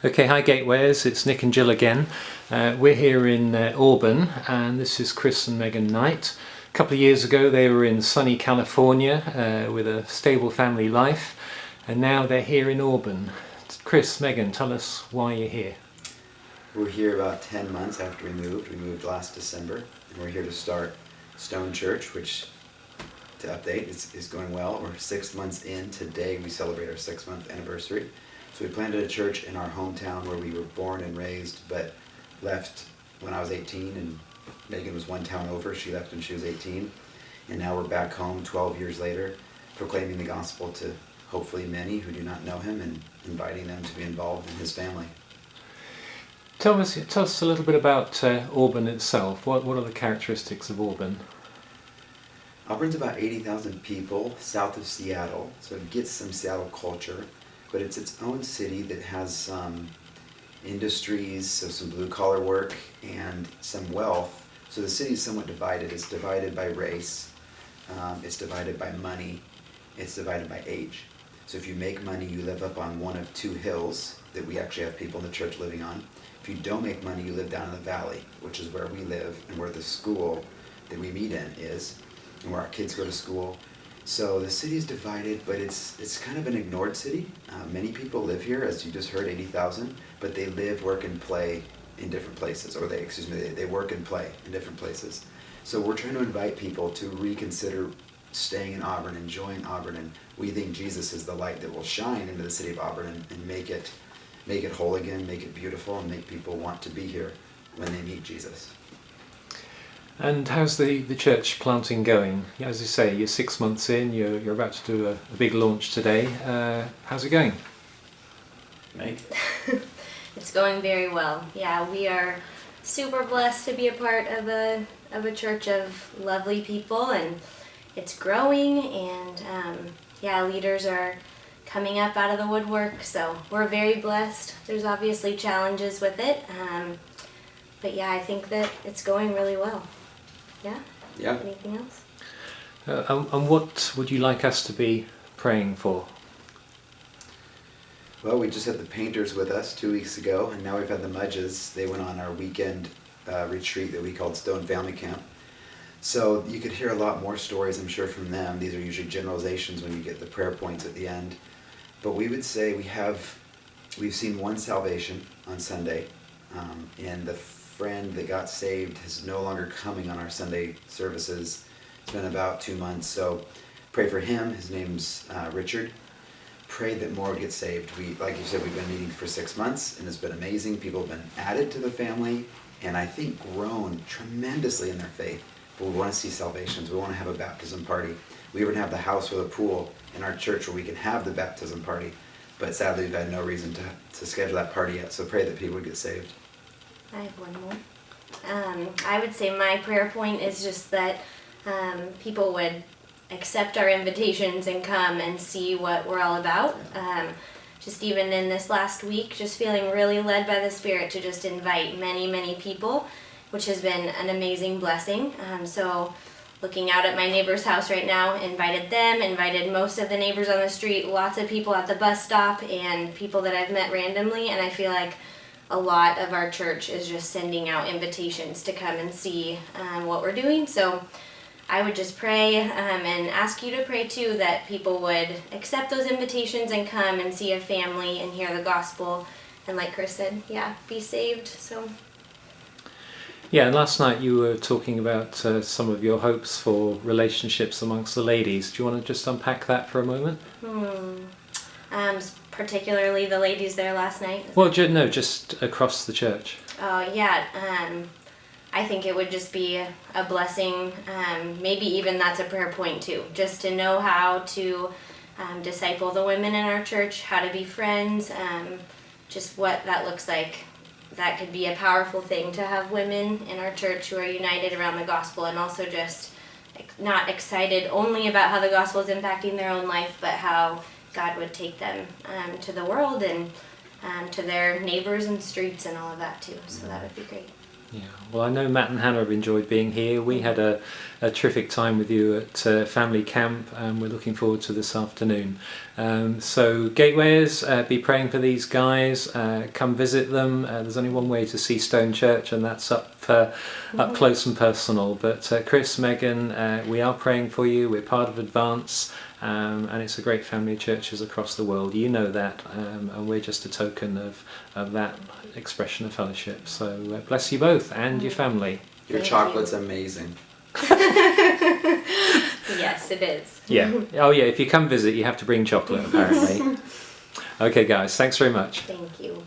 Okay, hi Gatewayers, it's Nick and Jill again. We're here in Auburn, and this is Chris and Megan Knight. A couple of years ago they were in sunny California with a stable family life, and now they're here in Auburn. Chris, Megan, tell us why you're here. We're here about 10 months after we moved. We moved last December, and we're here to start Stone Church, which, to update, is going well. We're 6 months in. Today we celebrate our 6-month anniversary. So we planted a church in our hometown where we were born and raised, but left when I was 18, and Megan was one town over. She left when she was 18, and now we're back home 12 years later, proclaiming the gospel to hopefully many who do not know him and inviting them to be involved in his family. Tell us a little bit about Auburn itself. What are the characteristics of Auburn? Auburn's about 80,000 people south of Seattle, so it gets some Seattle culture, but it's its own city that has some industries, so some blue-collar work and some wealth. So the city is somewhat divided. It's divided by race, it's divided by money, it's divided by age. So if you make money, you live up on one of two hills that we actually have people in the church living on. If you don't make money, you live down in the valley, which is where we live and where the school that we meet in is, and where our kids go to school. So the city is divided, but it's kind of an ignored city. Many people live here, as you just heard, 80,000, but they live, work, and play in different places, or they work and play in different places. So we're trying to invite people to reconsider staying in Auburn, enjoying Auburn, and we think Jesus is the light that will shine into the city of Auburn and make it whole again, make it beautiful, and make people want to be here when they meet Jesus. And how's the church planting going? As you say, you're 6 months in, you're about to do a big launch today. How's it going? Meg? It's going very well. Yeah, we are super blessed to be a part of a church of lovely people, and it's growing, and leaders are coming up out of the woodwork, so we're very blessed. There's obviously challenges with it, but yeah, I think that it's going really well. Yeah? Anything else? And what would you like us to be praying for? Well, we just had the painters with us 2 weeks ago, and now we've had the Mudges. They went on our weekend retreat that we called Stone Family Camp. So you could hear a lot more stories, I'm sure, from them. These are usually generalizations when you get the prayer points at the end. But we would say we've seen one salvation on Sunday, and the friend that got saved is no longer coming on our Sunday services. It's been about 2 months, so pray for him. His name's Richard. Pray that more get saved. Like you said, we've been meeting for 6 months, and it's been amazing. People have been added to the family, and I think grown tremendously in their faith. But we want to see salvations. We want to have a baptism party. We even have the house with a pool in our church where we can have the baptism party, but sadly we've had no reason to schedule that party yet, so pray that people would get saved. I have one more. I would say my prayer point is just that people would accept our invitations and come and see what we're all about. Just even in this last week, just feeling really led by the Spirit to just invite many, many people, which has been an amazing blessing. So looking out at my neighbor's house right now, invited most of the neighbors on the street, lots of people at the bus stop, and people that I've met randomly, and I feel like a lot of our church is just sending out invitations to come and see what we're doing. So I would just pray and ask you to pray too, that people would accept those invitations and come and see a family and hear the gospel, and like Chris said, be saved. So Yeah, and last night you were talking about some of your hopes for relationships amongst the ladies. Do you want to just unpack that for a moment? Particularly the ladies there last night. Well, no, just across the church. I think it would just be a blessing. Maybe even that's a prayer point too, just to know how to disciple the women in our church, how to be friends, just what that looks like. That could be a powerful thing to have women in our church who are united around the gospel, and also just not excited only about how the gospel is impacting their own life, but how God would take them to the world and to their neighbors and streets and all of that too. So that would be great. Yeah, well, I know Matt and Hannah have enjoyed being here. We had a terrific time with you at family camp, and we're looking forward to this afternoon. So, Gatewayers, be praying for these guys. Come visit them. There's only one way to see Stone Church, and that's up close and personal. But Chris, Megan, we are praying for you. We're part of Advance. And it's a great family of churches across the world. You know that, and we're just a token of that expression of fellowship. So bless you both and your family. Your Thank chocolate's you. amazing. Yes, it is. Yeah. Oh yeah, if you come visit, you have to bring chocolate, apparently. Okay, guys, thanks very much. Thank you.